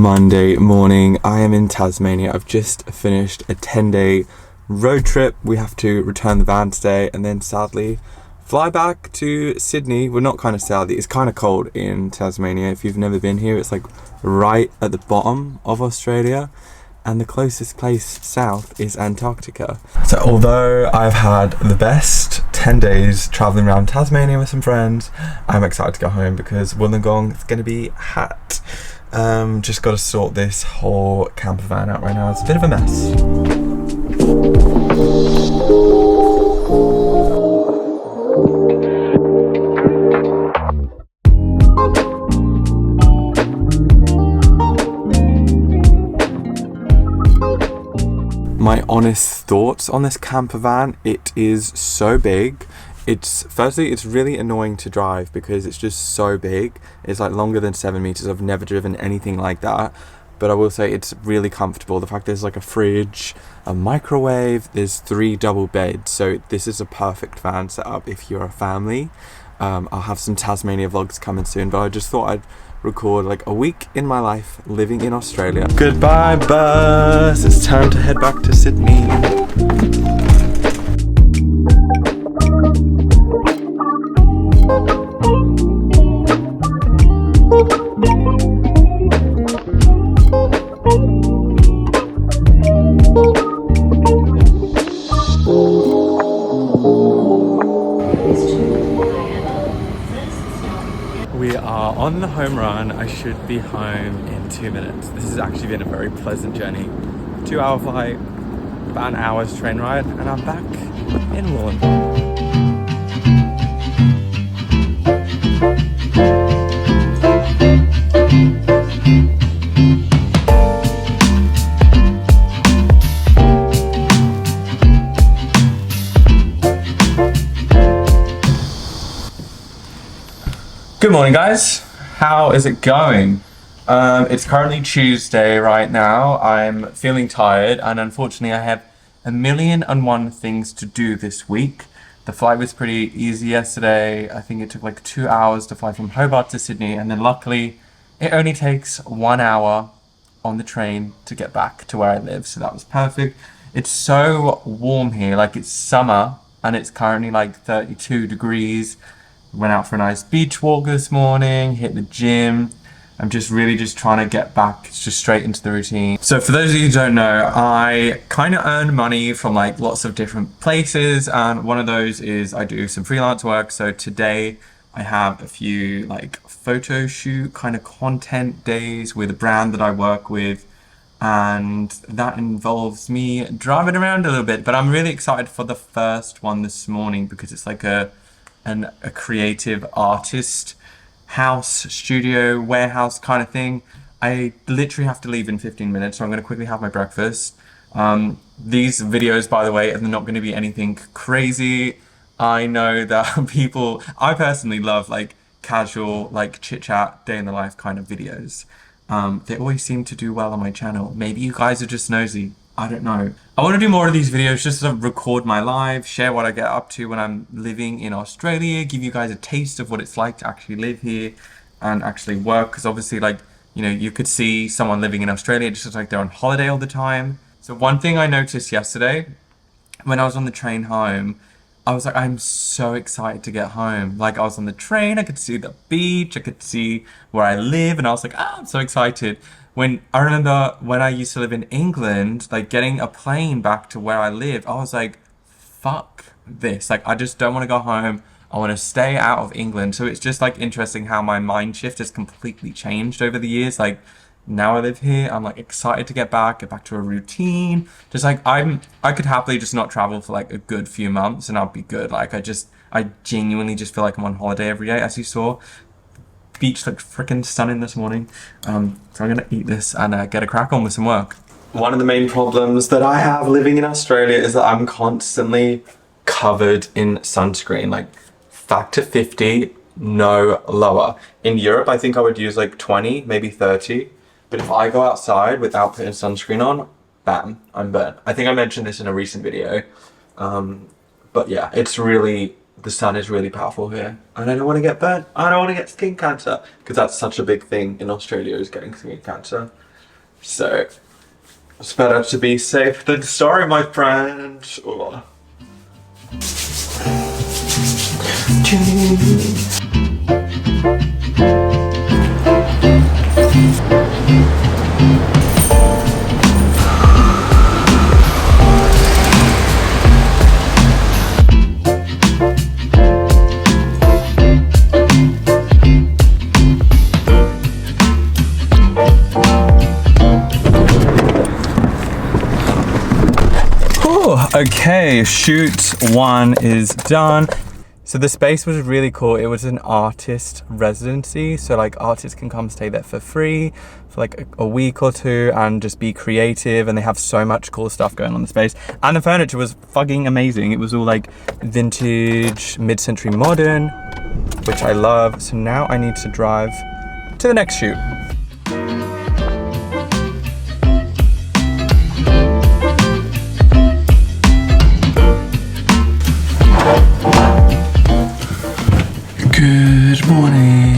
Monday morning. I am in Tasmania. I've just finished a 10-day road trip. We have to return the van today and then sadly fly back to Sydney. Well, not kind of sadly, it's kind of cold in Tasmania. If you've never been here, it's like right at the bottom of Australia, and the closest place south is Antarctica. So although I've had the best 10 days traveling around Tasmania with some friends, I'm excited to go home because Wollongong is going to be hot. Just got to sort this whole camper van out right now. It's a bit of a mess. My honest thoughts on this camper van: it is so big. Firstly, it's really annoying to drive because it's just so big. It's like longer than 7 meters. I've never driven anything like that, but I will say it's really comfortable. The fact there's like a fridge, a microwave, there's 3 double beds, so this is a perfect van setup if you're a family. I'll have some Tasmania vlogs coming soon, but I just thought I'd record like a week in my life living in Australia. Goodbye bus, it's time to head back to Sydney. We are on the home run. I should be home in 2 minutes. This has actually been a very pleasant journey. 2-hour flight, about an hour's train ride, and I'm back in Wollongong. Good morning, guys. How is it going? It's currently Tuesday right now. I'm feeling tired, and unfortunately I have 1,000,001 things to do this week. The flight was pretty easy yesterday. I think it took like 2 hours to fly from Hobart to Sydney, and then luckily it only takes 1 hour on the train to get back to where I live, so that was perfect. It's so warm here, like it's summer, and it's currently like 32 degrees. Went out for a nice beach walk this morning, hit the gym. I'm just really trying to get back just straight into the routine. So for those of you who don't know, I kind of earn money from like lots of different places, and one of those is I do some freelance work. So today I have a few like photo shoot kind of content days with a brand that I work with, and that involves me driving around a little bit, but I'm really excited for the first one this morning because it's like a creative artist house, studio, warehouse kind of thing. I literally have to leave in 15 minutes, so I'm going to quickly have my breakfast. These videos, by the way, are not going to be anything crazy. I know that I personally love like casual, like chit chat, day in the life kind of videos. They always seem to do well on my channel. Maybe you guys are just nosy. I don't know. I want to do more of these videos just to record my life, share what I get up to when I'm living in Australia, give you guys a taste of what it's like to actually live here and actually work. Because obviously, like, you know, you could see someone living in Australia just looks like they're on holiday all the time. So one thing I noticed yesterday when I was on the train home, I was like, I'm so excited to get home. Like, I was on the train, I could see the beach, I could see where I live, and I was like, I'm so excited. I remember when I used to live in England, like getting a plane back to where I live, I was like, fuck this. Like, I just don't want to go home. I want to stay out of England. So it's just like interesting how my mind shift has completely changed over the years. Like, now I live here, I'm like excited to get back to a routine. Just like I could happily just not travel for like a good few months and I'll be good. Like I genuinely just feel like I'm on holiday every day, as you saw. Beach looked freaking stunning this morning. So I'm gonna eat this and get a crack on with some work. One of the main problems that I have living in Australia is that I'm constantly covered in sunscreen, like factor 50, no lower. In Europe, I think I would use like 20, maybe 30. But if I go outside without putting sunscreen on, bam, I'm burnt. I think I mentioned this in a recent video. But yeah, the sun is really powerful here. And I don't want to get burnt. I don't want to get skin cancer. Because that's such a big thing in Australia, is getting skin cancer. So it's better to be safe than sorry, my friend. Oh. Okay, shoot 1 is done. So the space was really cool. It was an artist residency, so like artists can come stay there for free for like a week or two and just be creative, and they have so much cool stuff going on in the space. And the furniture was fucking amazing. It was all like vintage, mid-century modern, which I love. So now I need to drive to the next shoot. Good morning,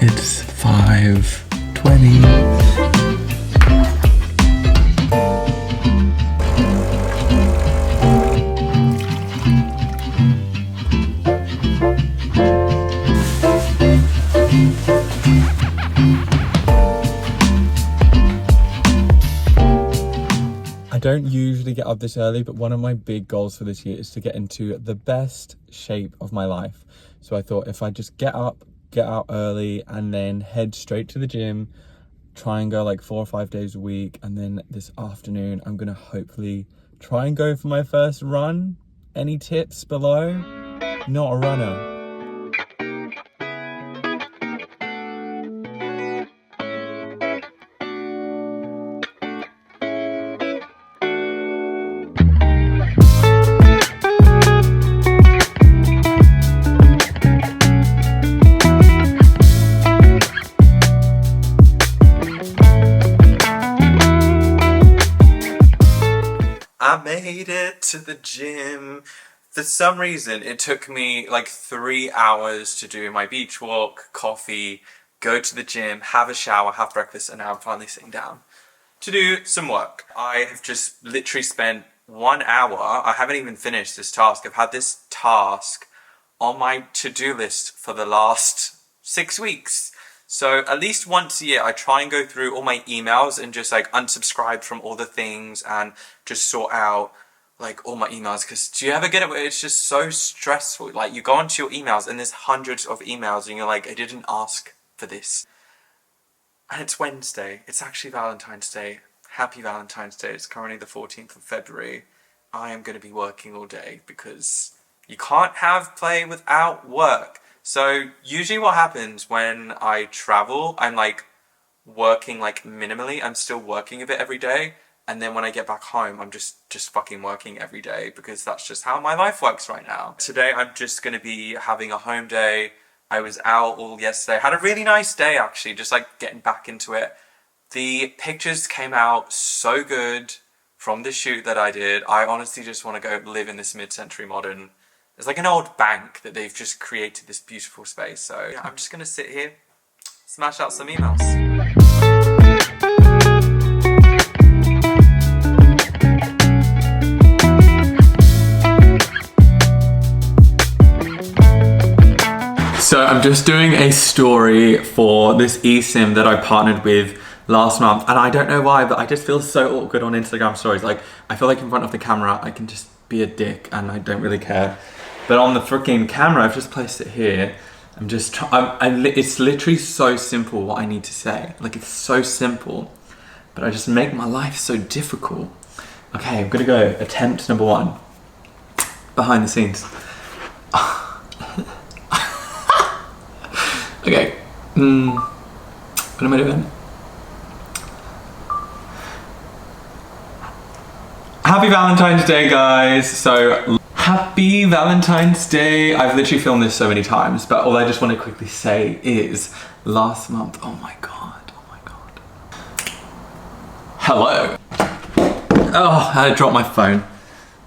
it's 5:20. I don't usually get up this early, but one of my big goals for this year is to get into the best shape of my life. So I thought if I just get out early and then head straight to the gym, try and go like 4 or 5 days a week. And then this afternoon, I'm gonna hopefully try and go for my first run. Any tips below? Not a runner. I made it to the gym. For some reason, it took me like 3 hours to do my beach walk, coffee, go to the gym, have a shower, have breakfast, and now I'm finally sitting down to do some work. I have just literally spent 1 hour. I haven't even finished this task. I've had this task on my to-do list for the last 6 weeks. So at least once a year, I try and go through all my emails and just like unsubscribe from all the things and just sort out like all my emails. Because do you ever get it where it's just so stressful? Like you go onto your emails and there's hundreds of emails and you're like, I didn't ask for this. And it's Wednesday. It's actually Valentine's Day. Happy Valentine's Day. It's currently the 14th of February. I am going to be working all day because you can't have play without work. So usually what happens when I travel, I'm like working like minimally. I'm still working a bit every day. And then when I get back home, I'm just fucking working every day because that's just how my life works right now. Today, I'm just going to be having a home day. I was out all yesterday. Had a really nice day, actually, just like getting back into it. The pictures came out so good from the shoot that I did. I honestly just want to go live in this mid-century modern. There's like an old bank that they've just created this beautiful space. So yeah, I'm just going to sit here, smash out some emails. So I'm just doing a story for this eSIM that I partnered with last month, and I don't know why, but I just feel so awkward on Instagram stories. Like, I feel like in front of the camera, I can just be a dick and I don't really care. But on the freaking camera, I've just placed it here. I'm just it's literally so simple what I need to say. Like, it's so simple, but I just make my life so difficult. Okay, I'm gonna go attempt number 1. Behind the scenes. Okay, what am I doing? Happy Valentine's Day, guys. So, happy Valentine's Day. I've literally filmed this so many times, but all I just want to quickly say is last month, oh my God. Hello. Oh, I dropped my phone.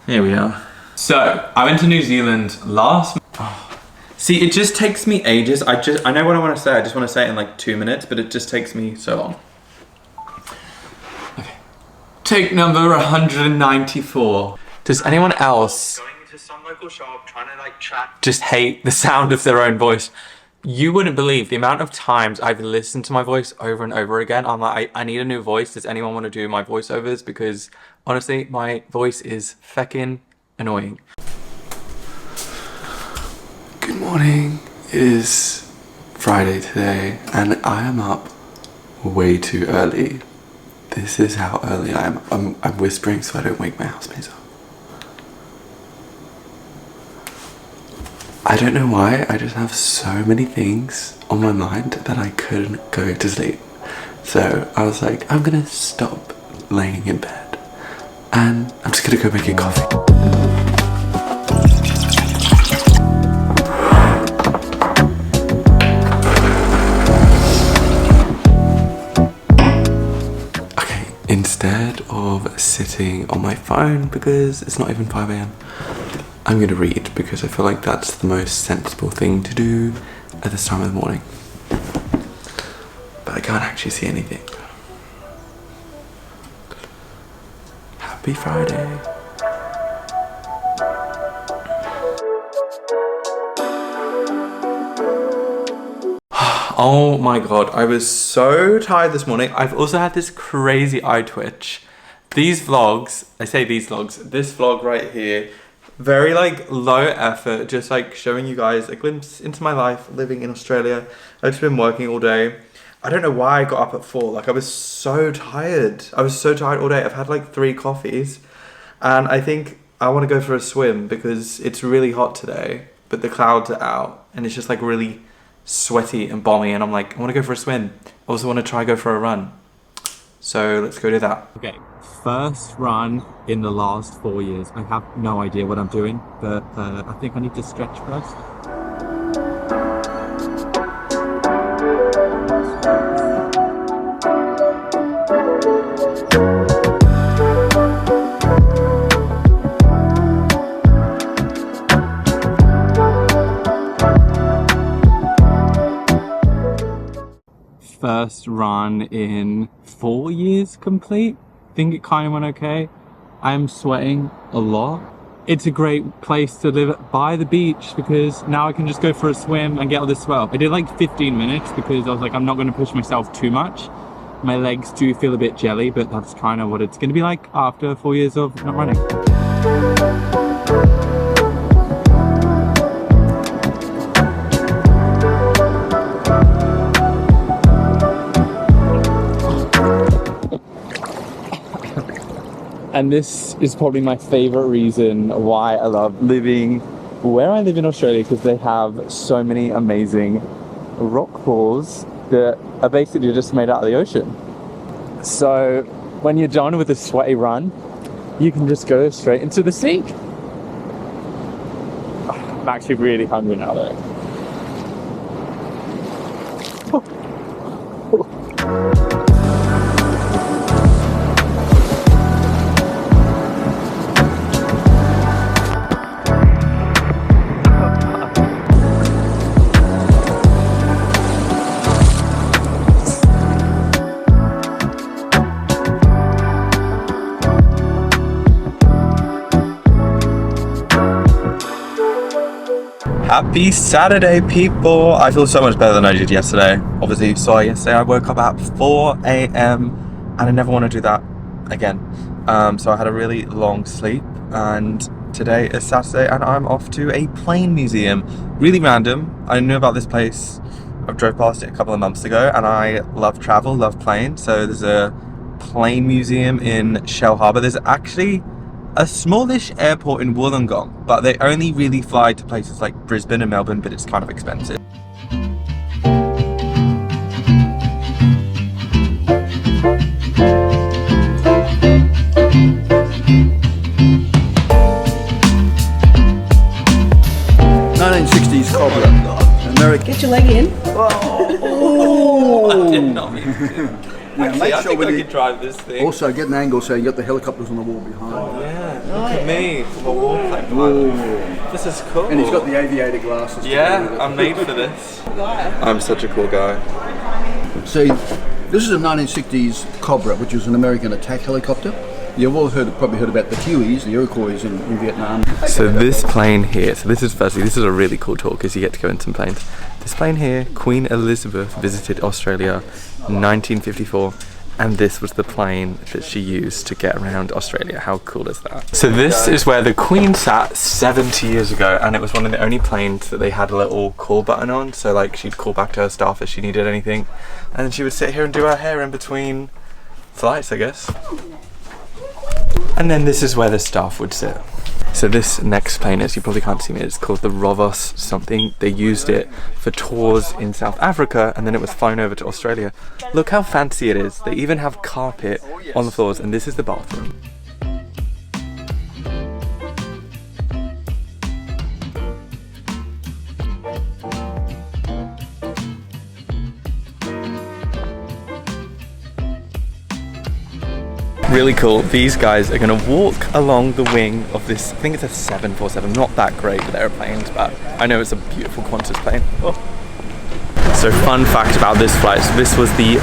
Here we are. So, I went to New Zealand last month. See, it just takes me ages. I know what I want to say. I just want to say it in like 2 minutes, but it just takes me so long. Take number 194. Does anyone else going into some local shop trying to like chat just hate the sound of their own voice? You wouldn't believe the amount of times I've listened to my voice over and over again. I'm like, I need a new voice. Does anyone want to do my voiceovers? Because honestly, my voice is feckin' annoying. Good morning. It is Friday today and I am up way too early. This is how early I am. I'm whispering so I don't wake my housemates up. I don't know why, I just have so many things on my mind that I couldn't go to sleep. So I was like, I'm gonna stop laying in bed and I'm just gonna go make a coffee. Okay, instead of sitting on my phone because it's not even 5 AM, I'm going to read because I feel like that's the most sensible thing to do at this time of the morning. But I can't actually see anything. Happy Friday. Oh my god, I was so tired this morning. I've also had this crazy eye twitch. These vlogs, I say these vlogs, this vlog right here, very like low effort, just like showing you guys a glimpse into my life living in Australia. I've just been working all day. I don't know why I got up at 4. Like I was so tired. I was so tired all day. I've had like 3 coffees and I think I want to go for a swim because it's really hot today, but the clouds are out and it's just like really sweaty and balmy and I'm like, I want to go for a swim. I also want to try go for a run. So let's go do that. Okay, first run in the last 4 years. I have no idea what I'm doing, but I think I need to stretch first. First run in 4 years complete. I think it kind of went okay. I'm sweating a lot. It's a great place to live by the beach because now I can just go for a swim and get all this sweat off. I did like 15 minutes because I was like, I'm not going to push myself too much. My legs do feel a bit jelly, but that's kind of what it's going to be like after 4 years of not running. And this is probably my favorite reason why I love living where I live in Australia, because they have so many amazing rock pools that are basically just made out of the ocean. So when you're done with a sweaty run, you can just go straight into the sea. I'm actually really hungry now though. Happy Saturday, people! I feel so much better than I did yesterday. Obviously, you saw yesterday I woke up at 4 AM and I never want to do that again. So I had a really long sleep and today is Saturday and I'm off to a plane museum. Really random. I knew about this place. I drove past it a couple of months ago and I love travel, love planes. So there's a plane museum in Shell Harbour. There's actually a smallish airport in Wollongong, but they only really fly to places like Brisbane and Melbourne, but it's kind of expensive. America. Get your leg in. Oh! I did not mean to. Actually, I think I could drive this thing. Also, get an angle so you got the helicopters on the wall behind. Oh, yeah. Look at me from a wall platform. This is cool. And he's got the aviator glasses. Yeah, I'm made for this. I'm such a cool guy. See, This is a 1960s Cobra, which was an American attack helicopter. You've all probably heard about the Hueys, the Iroquois in Vietnam. So this plane here, this is a really cool tour because you get to go in some planes. This plane here, Queen Elizabeth visited Australia in 1954, and this was the plane that she used to get around Australia. How cool is that? So this is where the Queen sat 70 years ago, and it was one of the only planes that they had a little call button on, so like she'd call back to her staff if she needed anything, and then she would sit here and do her hair in between flights, I guess. And then this is where the staff would sit. So this next plane, as you probably can't see me, it's called the Rovos something. They used it for tours in South Africa, and then it was flown over to Australia. Look how fancy it is. They even have carpet on the floors, and this is the bathroom. Really cool. These guys are going to walk along the wing of this, I think it's a 747, not that great with airplanes, but I know it's a beautiful Qantas plane. Oh. So fun fact about this flight, so this was the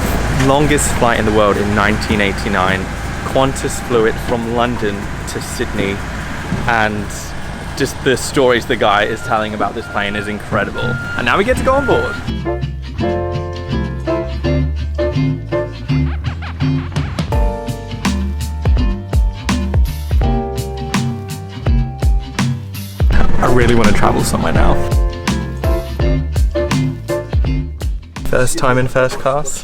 longest flight in the world in 1989. Qantas flew it from London to Sydney, and just the stories the guy is telling about this plane is incredible. And now we get to go on board. I really want to travel somewhere now. First time in first class.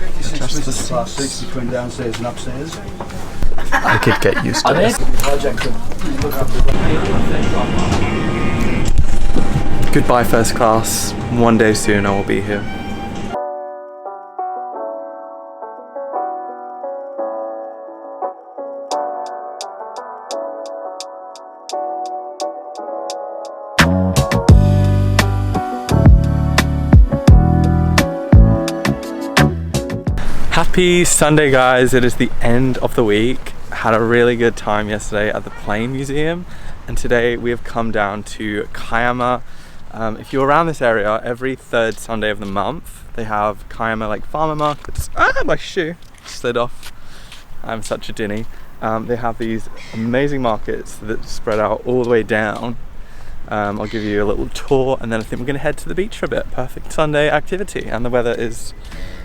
Business class seats between downstairs and upstairs. I could get used to this. Goodbye first class. One day soon I will be here. Happy Sunday, guys. It is the end of the week. Had a really good time yesterday at the Plane Museum, and today we have come down to Kiama. If you're around this area, every third Sunday of the month they have Kiama like farmer markets. Ah, my shoe slid off. I'm such a dinny. They have these amazing markets that spread out all the way down. I'll give you a little tour, and then I think we're gonna head to the beach for a bit. Perfect Sunday activity, and the weather is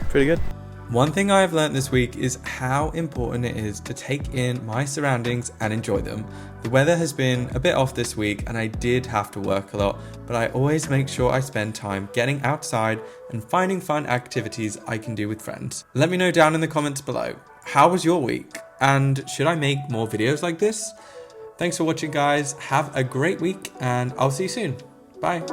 pretty good. One thing I have learned this week is how important it is to take in my surroundings and enjoy them. The weather has been a bit off this week and I did have to work a lot, but I always make sure I spend time getting outside and finding fun activities I can do with friends. Let me know down in the comments below. How was your week? And should I make more videos like this? Thanks for watching, guys. Have a great week and I'll see you soon. Bye.